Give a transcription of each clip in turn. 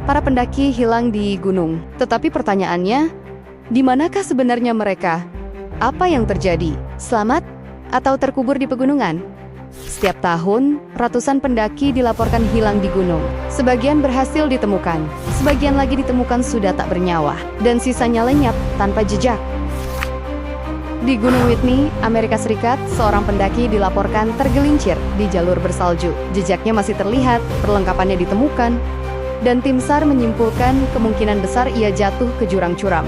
para pendaki hilang di gunung. Tetapi pertanyaannya, di manakah sebenarnya mereka? Apa yang terjadi? Selamat atau terkubur di pegunungan? Setiap tahun, ratusan pendaki dilaporkan hilang di gunung. Sebagian berhasil ditemukan, sebagian lagi ditemukan sudah tak bernyawa, dan sisanya lenyap tanpa jejak. Di Gunung Whitney, Amerika Serikat, seorang pendaki dilaporkan tergelincir di jalur bersalju. Jejaknya masih terlihat, perlengkapannya ditemukan, dan tim SAR menyimpulkan kemungkinan besar ia jatuh ke jurang curam.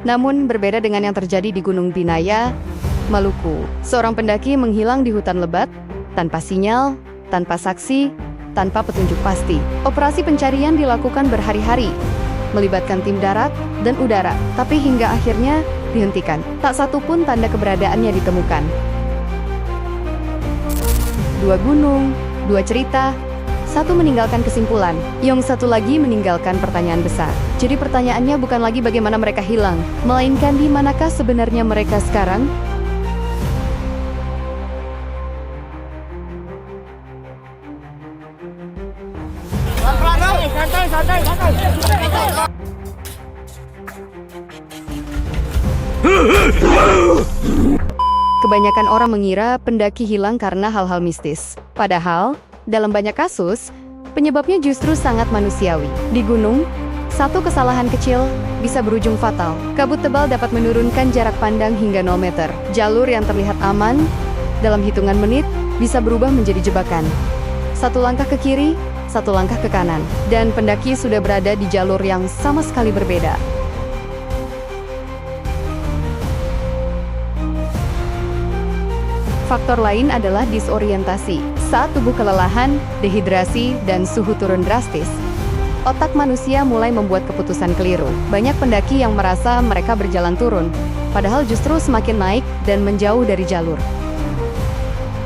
Namun berbeda dengan yang terjadi di Gunung Binaya, Maluku. Seorang pendaki menghilang di hutan lebat, tanpa sinyal, tanpa saksi, tanpa petunjuk pasti. Operasi pencarian dilakukan berhari-hari, melibatkan tim darat dan udara, tapi hingga akhirnya dihentikan. Tak satu pun tanda keberadaannya ditemukan. Dua gunung, dua cerita, satu meninggalkan kesimpulan, yang satu lagi meninggalkan pertanyaan besar. Jadi pertanyaannya bukan lagi bagaimana mereka hilang, melainkan di manakah sebenarnya mereka sekarang? Kebanyakan orang mengira pendaki hilang karena hal-hal mistis. Padahal, dalam banyak kasus, penyebabnya justru sangat manusiawi. Di gunung, satu kesalahan kecil bisa berujung fatal. Kabut tebal dapat menurunkan jarak pandang hingga 0 meter. Jalur yang terlihat aman, dalam hitungan menit, bisa berubah menjadi jebakan. Satu langkah ke kiri, satu langkah ke kanan, dan pendaki sudah berada di jalur yang sama sekali berbeda. Faktor lain adalah disorientasi. Saat tubuh kelelahan, dehidrasi, dan suhu turun drastis, otak manusia mulai membuat keputusan keliru. Banyak pendaki yang merasa mereka berjalan turun, padahal justru semakin naik dan menjauh dari jalur.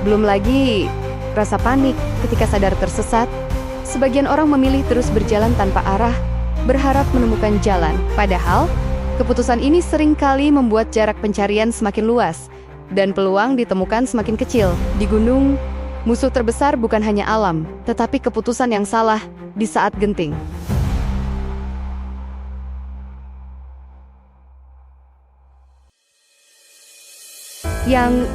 Belum lagi rasa panik ketika sadar tersesat. Sebagian orang memilih terus berjalan tanpa arah, berharap menemukan jalan. Padahal, keputusan ini seringkali membuat jarak pencarian semakin luas, dan peluang ditemukan semakin kecil. Di gunung, musuh terbesar bukan hanya alam, tetapi keputusan yang salah di saat genting. Yang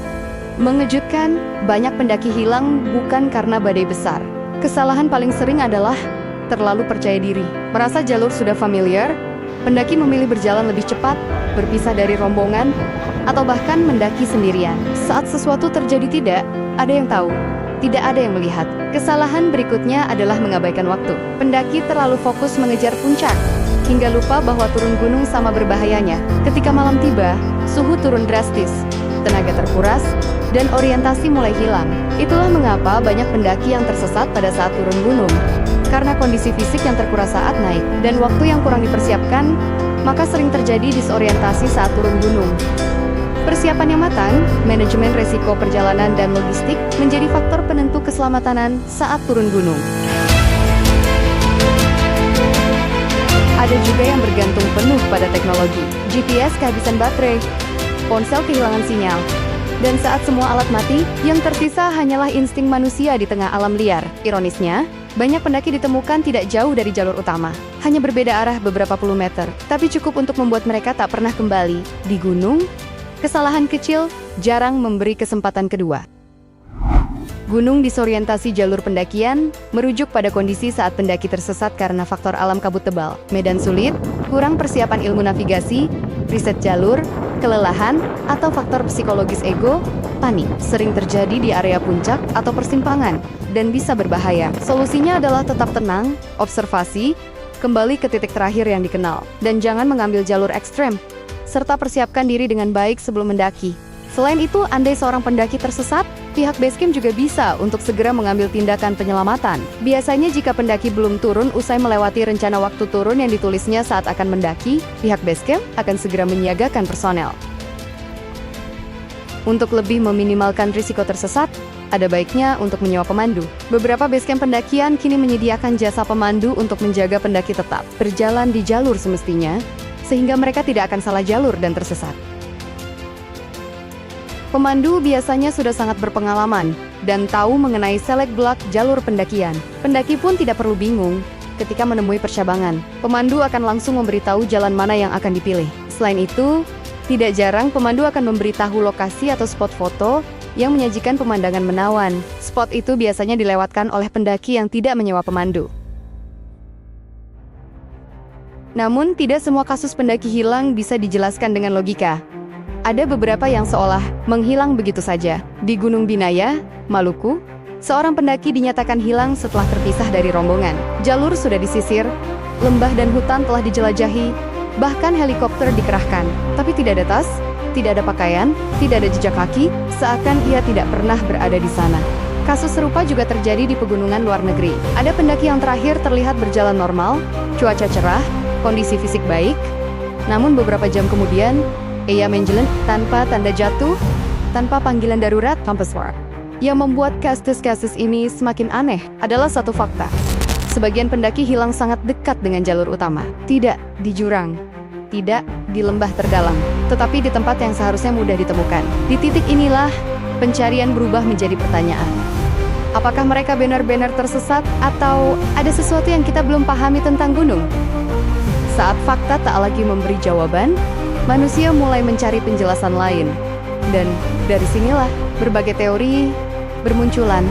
mengejutkan, banyak pendaki hilang bukan karena badai besar. Kesalahan paling sering adalah terlalu percaya diri. Merasa jalur sudah familiar, pendaki memilih berjalan lebih cepat, berpisah dari rombongan, atau bahkan mendaki sendirian. Saat sesuatu terjadi tidak ada yang tahu, tidak ada yang melihat. Kesalahan berikutnya adalah mengabaikan waktu. Pendaki terlalu fokus mengejar puncak, hingga lupa bahwa turun gunung sama berbahayanya. Ketika malam tiba, suhu turun drastis, tenaga terkuras, dan orientasi mulai hilang. Itulah mengapa banyak pendaki yang tersesat pada saat turun gunung. Karena kondisi fisik yang terkuras saat naik, dan waktu yang kurang dipersiapkan, maka sering terjadi disorientasi saat turun gunung. Persiapan yang matang, manajemen resiko perjalanan dan logistik menjadi faktor penentu keselamatan saat turun gunung. Ada juga yang bergantung penuh pada teknologi. GPS kehabisan baterai, ponsel kehilangan sinyal, dan saat semua alat mati, yang tersisa hanyalah insting manusia di tengah alam liar. Ironisnya, banyak pendaki ditemukan tidak jauh dari jalur utama, hanya berbeda arah beberapa puluh meter, tapi cukup untuk membuat mereka tak pernah kembali. Di gunung, kesalahan kecil jarang memberi kesempatan kedua. Gunung disorientasi jalur pendakian merujuk pada kondisi saat pendaki tersesat karena faktor alam kabut tebal, medan sulit, kurang persiapan ilmu navigasi, riset jalur, kelelahan, atau faktor psikologis ego, panik. Sering terjadi di area puncak atau persimpangan, dan bisa berbahaya. Solusinya adalah tetap tenang, observasi, kembali ke titik terakhir yang dikenal, dan jangan mengambil jalur ekstrem, serta persiapkan diri dengan baik sebelum mendaki. Selain itu, andai seorang pendaki tersesat, pihak basecamp juga bisa untuk segera mengambil tindakan penyelamatan. Biasanya jika pendaki belum turun usai melewati rencana waktu turun yang ditulisnya saat akan mendaki, pihak basecamp akan segera menyiagakan personel. Untuk lebih meminimalkan risiko tersesat, ada baiknya untuk menyewa pemandu. Beberapa basecamp pendakian kini menyediakan jasa pemandu untuk menjaga pendaki tetap berjalan di jalur semestinya, sehingga mereka tidak akan salah jalur dan tersesat. Pemandu biasanya sudah sangat berpengalaman dan tahu mengenai selek-belak jalur pendakian. Pendaki pun tidak perlu bingung ketika menemui percabangan. Pemandu akan langsung memberitahu jalan mana yang akan dipilih. Selain itu, tidak jarang pemandu akan memberitahu lokasi atau spot foto yang menyajikan pemandangan menawan. Spot itu biasanya dilewatkan oleh pendaki yang tidak menyewa pemandu. Namun, tidak semua kasus pendaki hilang bisa dijelaskan dengan logika. Ada beberapa yang seolah menghilang begitu saja. Di Gunung Binaya, Maluku, seorang pendaki dinyatakan hilang setelah terpisah dari rombongan. Jalur sudah disisir, lembah dan hutan telah dijelajahi, bahkan helikopter dikerahkan. Tapi tidak ada tas, tidak ada pakaian, tidak ada jejak kaki, seakan ia tidak pernah berada di sana. Kasus serupa juga terjadi di pegunungan luar negeri. Ada pendaki yang terakhir terlihat berjalan normal, cuaca cerah, kondisi fisik baik, namun beberapa jam kemudian, ia menjelang tanpa tanda jatuh, tanpa panggilan darurat, compass war. Yang membuat kasus-kasus ini semakin aneh adalah satu fakta. Sebagian pendaki hilang sangat dekat dengan jalur utama. Tidak di jurang, tidak di lembah terdalam, tetapi di tempat yang seharusnya mudah ditemukan. Di titik inilah, pencarian berubah menjadi pertanyaan. Apakah mereka benar-benar tersesat atau ada sesuatu yang kita belum pahami tentang gunung? Saat fakta tak lagi memberi jawaban, manusia mulai mencari penjelasan lain. Dan dari sinilah berbagai teori bermunculan.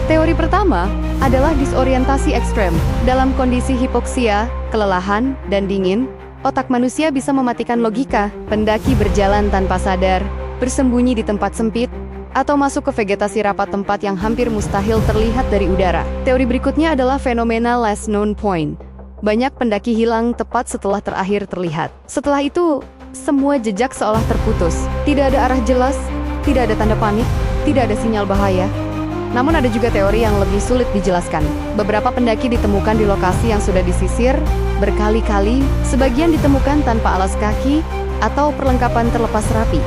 Teori pertama adalah disorientasi ekstrem. Dalam kondisi hipoksia, kelelahan, dan dingin, otak manusia bisa mematikan logika. Pendaki berjalan tanpa sadar, bersembunyi di tempat sempit, atau masuk ke vegetasi rapat tempat yang hampir mustahil terlihat dari udara. Teori berikutnya adalah fenomena last known point. Banyak pendaki hilang tepat setelah terakhir terlihat. Setelah itu, semua jejak seolah terputus. Tidak ada arah jelas, tidak ada tanda panik, tidak ada sinyal bahaya. Namun ada juga teori yang lebih sulit dijelaskan. Beberapa pendaki ditemukan di lokasi yang sudah disisir berkali-kali, sebagian ditemukan tanpa alas kaki atau perlengkapan terlepas rapi.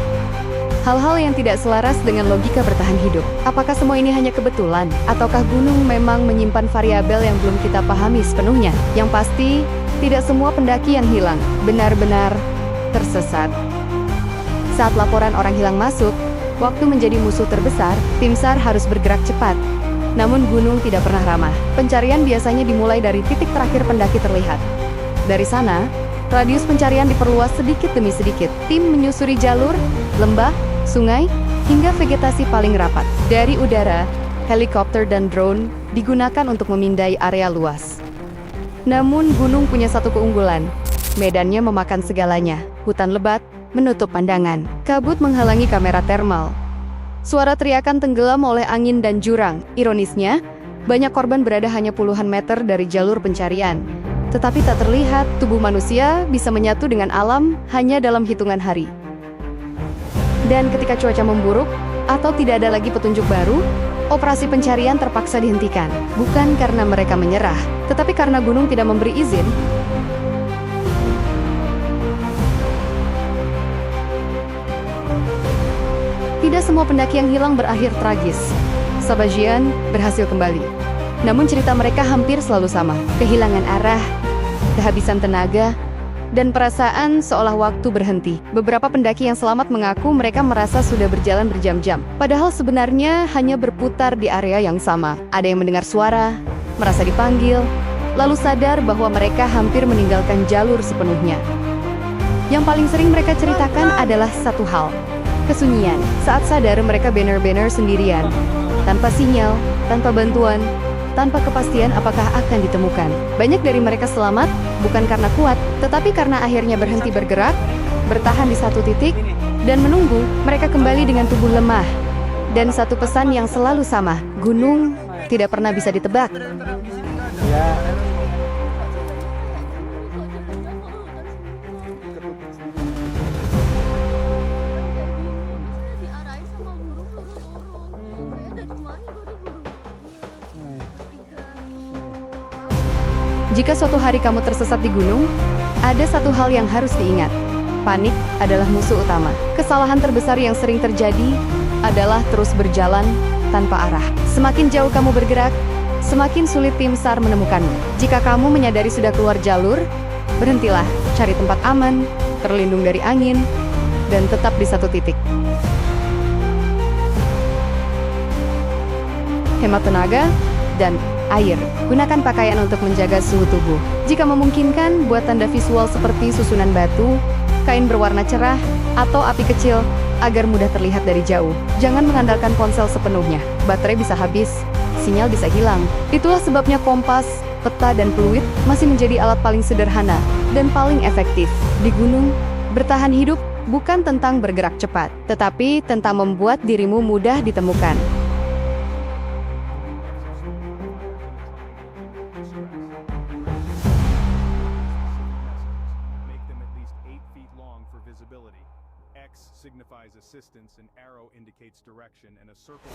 Hal-hal yang tidak selaras dengan logika bertahan hidup. Apakah semua ini hanya kebetulan? Ataukah gunung memang menyimpan variabel yang belum kita pahami sepenuhnya? Yang pasti, tidak semua pendaki yang hilang benar-benar tersesat. Saat laporan orang hilang masuk, waktu menjadi musuh terbesar, tim SAR harus bergerak cepat. Namun gunung tidak pernah ramah. Pencarian biasanya dimulai dari titik terakhir pendaki terlihat. Dari sana, radius pencarian diperluas sedikit demi sedikit. Tim menyusuri jalur, lembah, sungai, hingga vegetasi paling rapat. Dari udara, helikopter dan drone digunakan untuk memindai area luas. Namun gunung punya satu keunggulan. Medannya memakan segalanya. Hutan lebat menutup pandangan. Kabut menghalangi kamera termal. Suara teriakan tenggelam oleh angin dan jurang. Ironisnya, banyak korban berada hanya puluhan meter dari jalur pencarian. Tetapi tak terlihat, tubuh manusia bisa menyatu dengan alam hanya dalam hitungan hari. Dan ketika cuaca memburuk, atau tidak ada lagi petunjuk baru, operasi pencarian terpaksa dihentikan. Bukan karena mereka menyerah, tetapi karena gunung tidak memberi izin. Tidak semua pendaki yang hilang berakhir tragis. Sebagian berhasil kembali. Namun cerita mereka hampir selalu sama. Kehilangan arah, kehabisan tenaga, dan perasaan seolah waktu berhenti. Beberapa pendaki yang selamat mengaku mereka merasa sudah berjalan berjam-jam. Padahal sebenarnya hanya berputar di area yang sama. Ada yang mendengar suara, merasa dipanggil, lalu sadar bahwa mereka hampir meninggalkan jalur sepenuhnya. Yang paling sering mereka ceritakan adalah satu hal. Kesunyian. Saat sadar mereka benar-benar sendirian. Tanpa sinyal, tanpa bantuan, tanpa kepastian apakah akan ditemukan. Banyak dari mereka selamat, bukan karena kuat, tetapi karena akhirnya berhenti bergerak, bertahan di satu titik, dan menunggu. Mereka kembali dengan tubuh lemah. Dan satu pesan yang selalu sama, gunung tidak pernah bisa ditebak. Jika suatu hari kamu tersesat di gunung, ada satu hal yang harus diingat. Panik adalah musuh utama. Kesalahan terbesar yang sering terjadi adalah terus berjalan tanpa arah. Semakin jauh kamu bergerak, semakin sulit tim SAR menemukanmu. Jika kamu menyadari sudah keluar jalur, berhentilah, cari tempat aman, terlindung dari angin, dan tetap di satu titik. hemat tenaga, dan air. Gunakan pakaian untuk menjaga suhu tubuh. Jika memungkinkan, buat tanda visual seperti susunan batu, kain berwarna cerah, atau api kecil, agar mudah terlihat dari jauh. Jangan mengandalkan ponsel sepenuhnya. Baterai bisa habis, sinyal bisa hilang. Itulah sebabnya kompas, peta, dan peluit masih menjadi alat paling sederhana dan paling efektif. Di gunung, bertahan hidup bukan tentang bergerak cepat, tetapi tentang membuat dirimu mudah ditemukan. Make them at least 8 feet long for visibility. X signifies assistance, an arrow indicates direction, and a circle.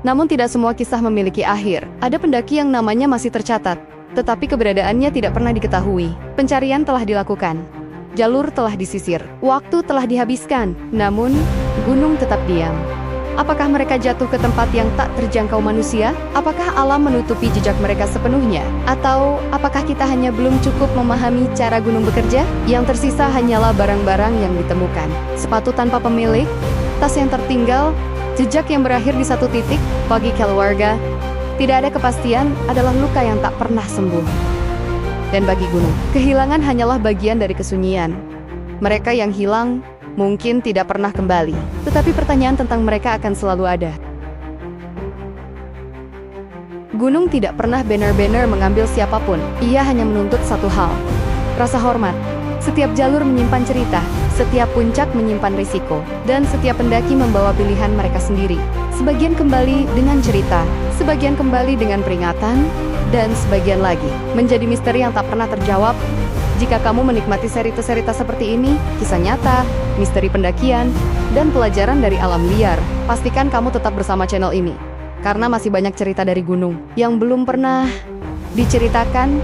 Namun tidak semua kisah memiliki akhir. Ada pendaki yang namanya masih tercatat, tetapi keberadaannya tidak pernah diketahui. Pencarian telah dilakukan. Jalur telah disisir. Waktu telah dihabiskan. Namun, gunung tetap diam. Apakah mereka jatuh ke tempat yang tak terjangkau manusia? Apakah alam menutupi jejak mereka sepenuhnya? Atau apakah kita hanya belum cukup memahami cara gunung bekerja? Yang tersisa hanyalah barang-barang yang ditemukan. Sepatu tanpa pemilik, tas yang tertinggal, jejak yang berakhir di satu titik. Bagi keluarga, tidak ada kepastian adalah luka yang tak pernah sembuh. Dan bagi gunung, kehilangan hanyalah bagian dari kesunyian. Mereka yang hilang mungkin tidak pernah kembali, tetapi pertanyaan tentang mereka akan selalu ada. Gunung tidak pernah benar-benar mengambil siapapun. Ia hanya menuntut satu hal: rasa hormat. Setiap jalur menyimpan cerita, setiap puncak menyimpan risiko, dan setiap pendaki membawa pilihan mereka sendiri. Sebagian kembali dengan cerita, sebagian kembali dengan peringatan, dan sebagian lagi menjadi misteri yang tak pernah terjawab. Jika kamu menikmati cerita-cerita seperti ini, kisah nyata, misteri pendakian, dan pelajaran dari alam liar, pastikan kamu tetap bersama channel ini. Karena masih banyak cerita dari gunung yang belum pernah diceritakan